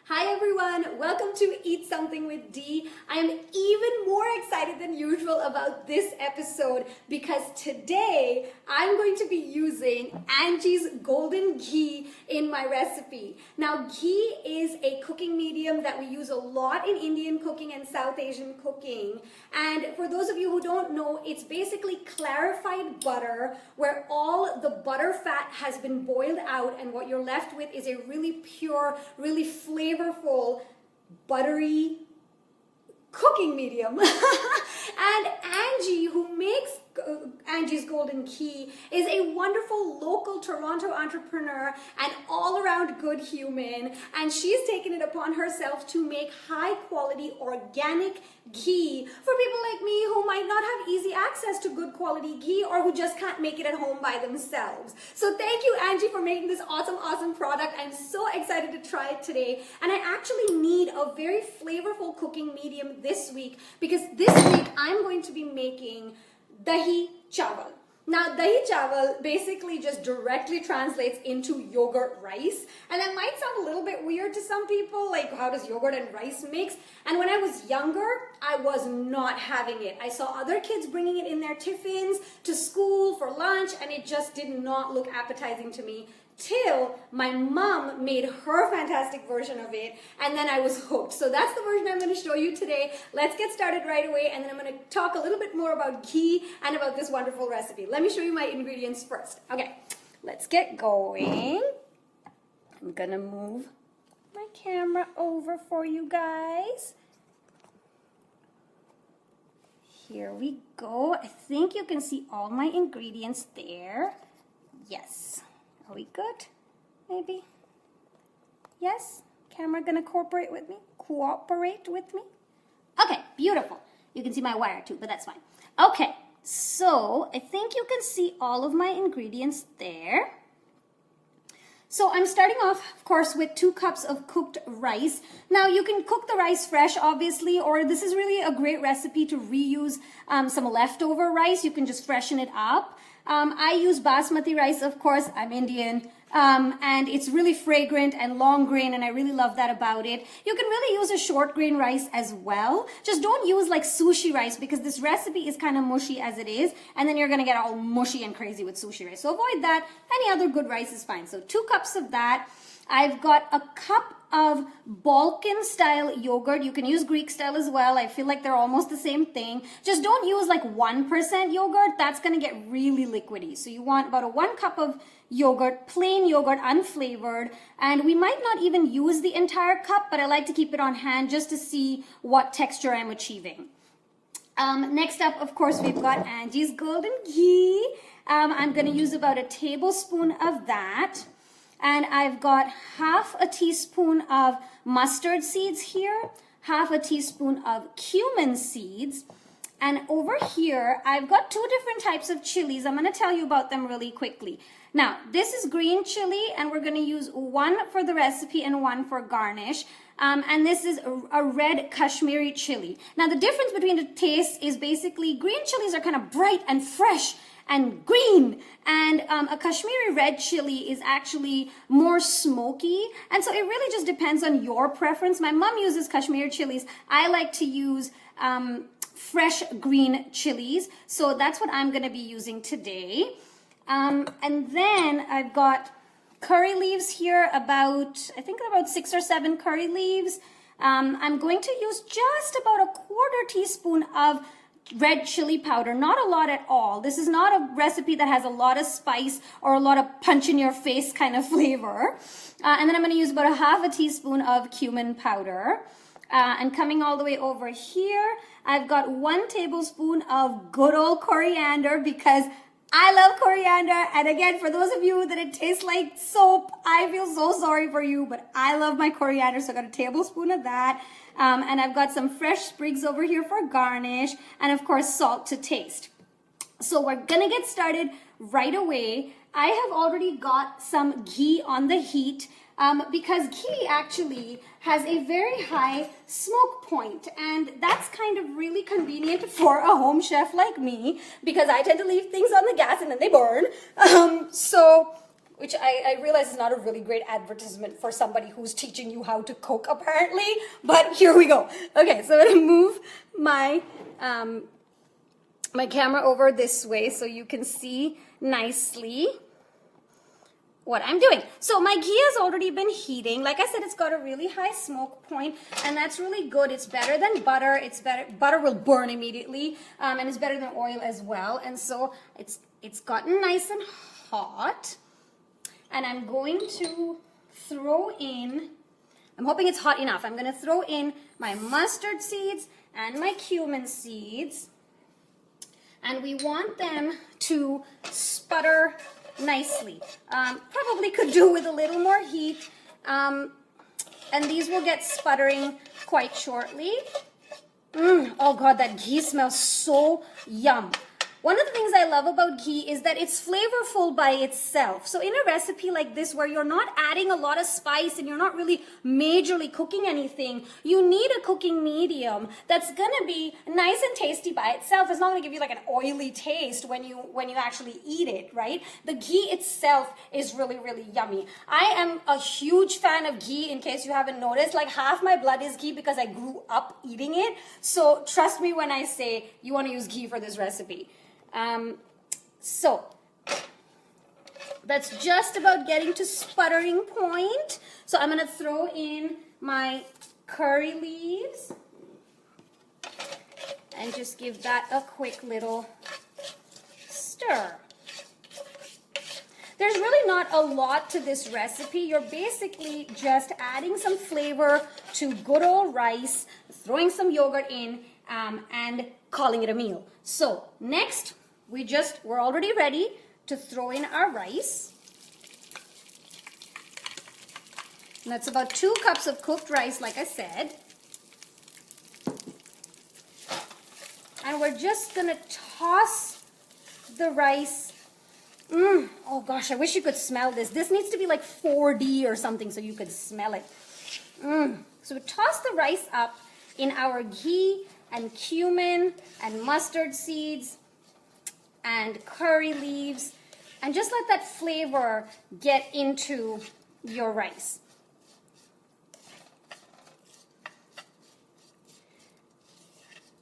Hi everyone, welcome to Eat Something with Dee. I am even more excited than usual about this episode because today I'm going to be using Angie's golden ghee in my recipe. Now, ghee is a cooking medium that we use a lot in Indian cooking and South Asian cooking. And for those of you who don't know, it's basically clarified butter where all the butter fat has been boiled out, and what you're left with is a really pure, really flavorful, buttery cooking medium. And Angie, who makes Angie's Golden Ghee, is a wonderful local Toronto entrepreneur and all-around good human, and she's taken it upon herself to make high-quality organic ghee for people like me who might not have easy access to good quality ghee or who just can't make it at home by themselves. So thank you, Angie, for making this awesome product. I'm so excited to try it today, and I actually need a very flavorful cooking medium this week because this week I'm going to be making Dahi-Chaaval. Now, Dahi-Chaaval basically just directly translates into yogurt rice, and that might sound a little bit weird to some people, like how does yogurt and rice mix? And when I was younger, I was not having it. I saw other kids bringing it in their tiffins to school for lunch, and it just did not look appetizing to me till my mom made her fantastic version of it, and then I was hooked. So that's the version I'm going to show you today. Let's get started right away, and then I'm going to talk a little bit more about ghee and about this wonderful recipe. Let me show you my ingredients first. Okay, let's get going. I'm going to move my camera over for you guys. Here we go. I think you can see all my ingredients there. Yes. Are we good? Maybe? Yes? Camera gonna cooperate with me? Cooperate with me? Okay, beautiful. You can see my wire too, but that's fine. Okay, so I think you can see all of my ingredients there. So I'm starting off, of course, with 2 cups of cooked rice. Now, you can cook the rice fresh, obviously, or this is really a great recipe to reuse some leftover rice. You can just freshen it up. I use basmati rice, of course. I'm Indian, and it's really fragrant and long grain, and I really love that about it. You can really use a short grain rice as well. Just don't use like sushi rice because this recipe is kind of mushy as it is, and then you're going to get all mushy and crazy with sushi rice. So avoid that. Any other good rice is fine. So 2 cups of that. I've got a cup of Balkan style yogurt. You can use Greek style as well. I feel like they're almost the same thing. Just don't use like 1% yogurt. That's going to get really liquidy. So you want about a 1 cup of yogurt, plain yogurt, unflavored. And we might not even use the entire cup, but I like to keep it on hand just to see what texture I'm achieving. Next up, of course, we've got Angie's Golden Ghee. I'm going to use about a tablespoon of that. And I've got half a teaspoon of mustard seeds here, half a teaspoon of cumin seeds. And over here, I've got 2 different types of chilies. I'm going to tell you about them really quickly. Now, this is green chili, and we're going to use 1 for the recipe and 1 for garnish. And this is a red Kashmiri chili. Now, the difference between the tastes is basically green chilies are kind of bright and fresh and green, and a Kashmiri red chili is actually more smoky, and so it really just depends on your preference. My mom uses Kashmiri chilies. I like to use fresh green chilies, so that's what I'm going to be using today. And then I've got curry leaves here, I think about 6 or 7 curry leaves. I'm going to use just about a 1/4 teaspoon of red chili powder, not a lot at all. This is not a recipe that has a lot of spice or a lot of punch in your face kind of flavor. And then I'm going to use about a half a teaspoon of cumin powder. And coming all the way over here, I've got 1 tablespoon of good old coriander because I love coriander. And again, for those of you that it tastes like soap, I feel so sorry for you, but I love my coriander, so I got a tablespoon of that. And I've got some fresh sprigs over here for garnish, and of course, salt to taste. So we're gonna get started right away. I have already got some ghee on the heat because ghee actually has a very high smoke point, and that's kind of really convenient for a home chef like me because I tend to leave things on the gas and then they burn. So which I realize is not a really great advertisement for somebody who's teaching you how to cook apparently, but here we go. Okay, so I'm gonna move my, my camera over this way so you can see nicely what I'm doing. So my ghee has already been heating. Like I said, it's got a really high smoke point, and that's really good. It's better than butter. It's better. Butter will burn immediately, and it's better than oil as well. And so it's gotten nice and hot. And I'm going to throw in, I'm hoping it's hot enough. I'm going to throw in my mustard seeds and my cumin seeds. And we want them to sputter nicely. Probably could do with a little more heat. And these will get sputtering quite shortly. Oh God, that ghee smells so yum. One of the things I love about ghee is that it's flavorful by itself. So in a recipe like this where you're not adding a lot of spice and you're not really majorly cooking anything, you need a cooking medium that's gonna be nice and tasty by itself. It's not gonna give you like an oily taste when you actually eat it, right? The ghee itself is really, really yummy. I am a huge fan of ghee, in case you haven't noticed. Like half my blood is ghee because I grew up eating it. So trust me when I say you wanna use ghee for this recipe. So that's just about getting to sputtering point. So I'm going to throw in my curry leaves and just give that a quick little stir. There's really not a lot to this recipe. You're basically just adding some flavor to good old rice, throwing some yogurt in, and calling it a meal. So next, we're already ready to throw in our rice. And that's about 2 cups of cooked rice, like I said. And we're just gonna toss the rice. Oh gosh, I wish you could smell this. This needs to be like 4D or something so you could smell it. So we toss the rice up in our ghee and cumin and mustard seeds and curry leaves, and just let that flavor get into your rice.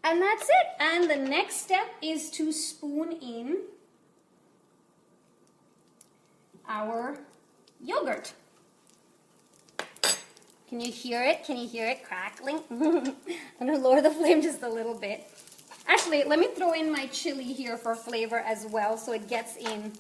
And that's it. And the next step is to spoon in our yogurt. Can you hear it? Can you hear it crackling? I'm going to lower the flame just a little bit. Actually, let me throw in my chili here for flavor as well, so it gets into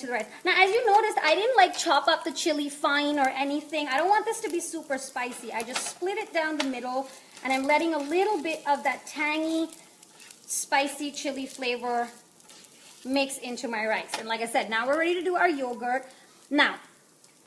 the rice. Now, as you noticed, I didn't like chop up the chili fine or anything. I don't want this to be super spicy. I just split it down the middle, and I'm letting a little bit of that tangy, spicy chili flavor mix into my rice. And like I said, now we're ready to do our yogurt. Now,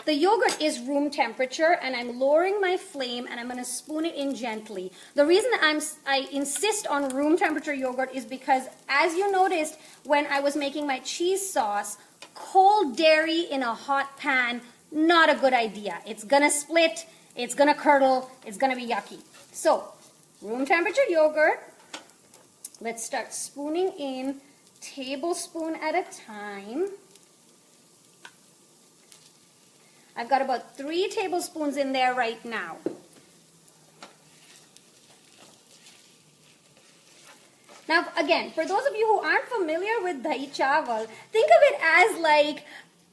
the yogurt is room temperature, and I'm lowering my flame, and I'm going to spoon it in gently. The reason I insist on room temperature yogurt is because, as you noticed when I was making my cheese sauce, cold dairy in a hot pan, not a good idea. It's going to split, it's going to curdle, it's going to be yucky. So, room temperature yogurt. Let's start spooning in, tablespoon at a time. I've got about 3 tablespoons in there right now. Now, again, for those of you who aren't familiar with Dahi-Chaaval, think of it as like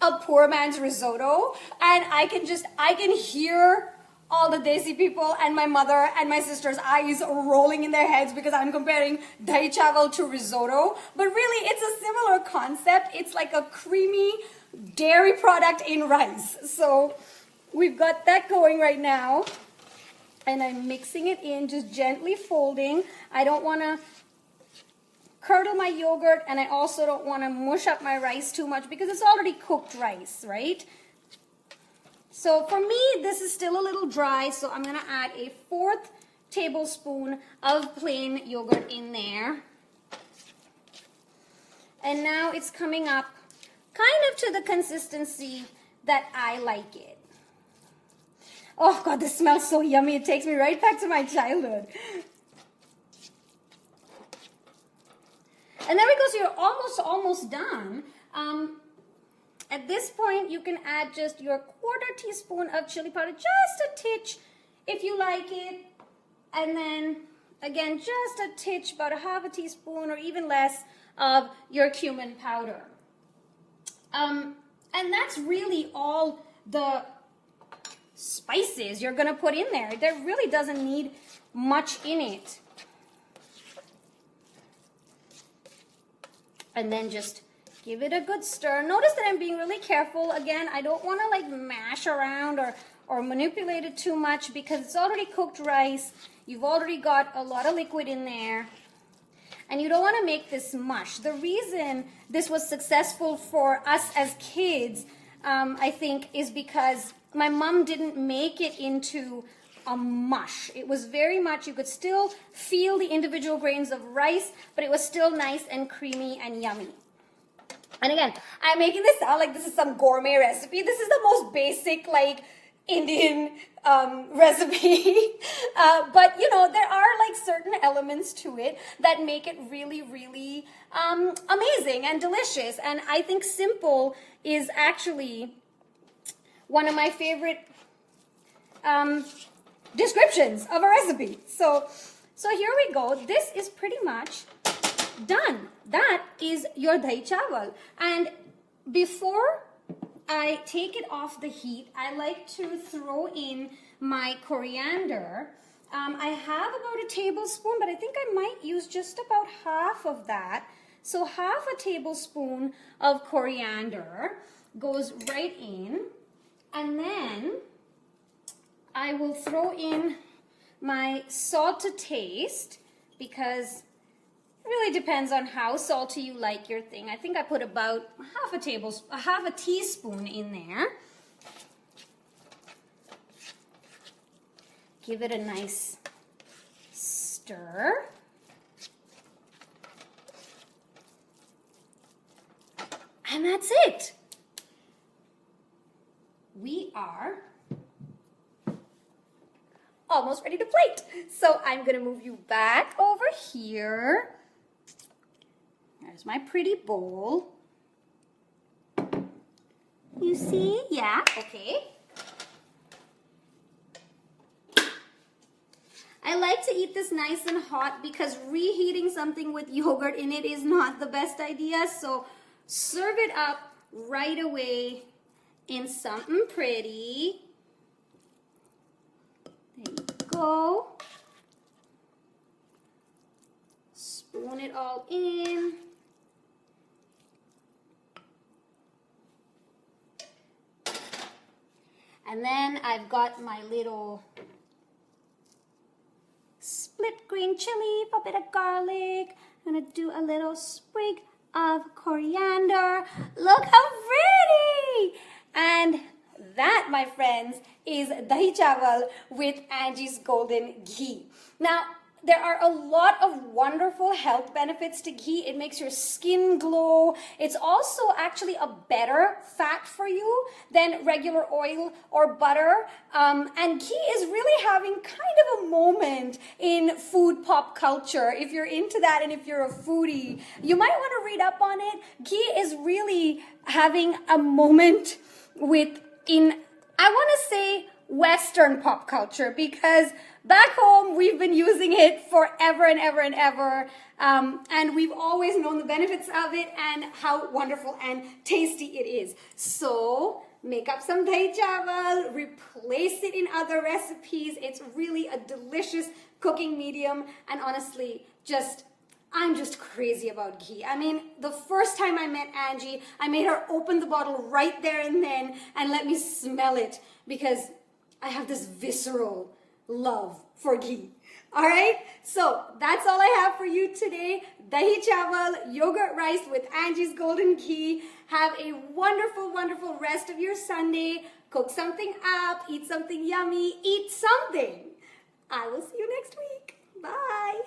a poor man's risotto. And I can hear all the Desi people and my mother and my sister's eyes rolling in their heads because I'm comparing Dahi-Chaaval to risotto. But really, it's a similar concept. It's like a creamy dairy product in rice. So we've got that going right now, and I'm mixing it in, just gently folding. I don't want to curdle my yogurt, and I also don't want to mush up my rice too much because it's already cooked rice, right? So for me, this is still a little dry, so I'm going to add a 4th tablespoon of plain yogurt in there. And now it's coming up kind of to the consistency that I like it. Oh God, this smells so yummy. It takes me right back to my childhood. And there we go, so you're almost done. At this point, you can add just your 1/4 teaspoon of chili powder, just a titch if you like it. And then, again, just a titch, about a 1/2 teaspoon or even less of your cumin powder. And that's really all the spices you're going to put in there. There really doesn't need much in it. And then just give it a good stir. Notice that I'm being really careful. Again, I don't want to like mash around or manipulate it too much because it's already cooked rice. You've already got a lot of liquid in there. And you don't want to make this mush. The reason this was successful for us as kids, I think, is because my mom didn't make it into a mush. It was very much, you could still feel the individual grains of rice, but it was still nice and creamy and yummy. And again, I'm making this sound like this is some gourmet recipe. This is the most basic, like, Indian recipe. But, you know, there are, like, certain elements to it that make it really, really amazing and delicious. And I think simple is actually one of my favorite descriptions of a recipe. So here we go. This is pretty much done. That is your dahi-chaaval. And before I take it off the heat, I like to throw in my coriander. I have about a tablespoon, but I think I might use just about half of that. So 1/2 tablespoon of coriander goes right in. And then I will throw in my salt to taste because it really depends on how salty you like your thing. I think I put about 1/2 teaspoon in there. Give it a nice stir. And that's it. We are almost ready to plate. So I'm going to move you back over here. There's my pretty bowl. You see? Yeah, okay. I like to eat this nice and hot because reheating something with yogurt in it is not the best idea. So serve it up right away in something pretty. There you go. Spoon it all in. And then I've got my little split green chili, a bit of garlic. I'm gonna do a little sprig of coriander. Look how pretty! And that, my friends, is dahi-chaaval with Angie's Golden Ghee. Now, there are a lot of wonderful health benefits to ghee. It makes your skin glow. It's also actually a better fat for you than regular oil or butter. And ghee is really having kind of a moment in food pop culture. If you're into that and if you're a foodie, you might want to read up on it. Ghee is really having a moment I want to say Western pop culture, because back home we've been using it forever and ever and ever, and we've always known the benefits of it and how wonderful and tasty it is. So make up some dahi-chaaval, replace it in other recipes. It's really a delicious cooking medium, and honestly, I'm just crazy about ghee. I mean, the first time I met Angie, I made her open the bottle right there and then and let me smell it because I have this visceral love for ghee. All right, so that's all I have for you today. Dahi-chaaval, yogurt rice with Angie's Golden Ghee. Have a wonderful, wonderful rest of your Sunday. Cook something up, eat something yummy, eat something. I will see you next week. Bye.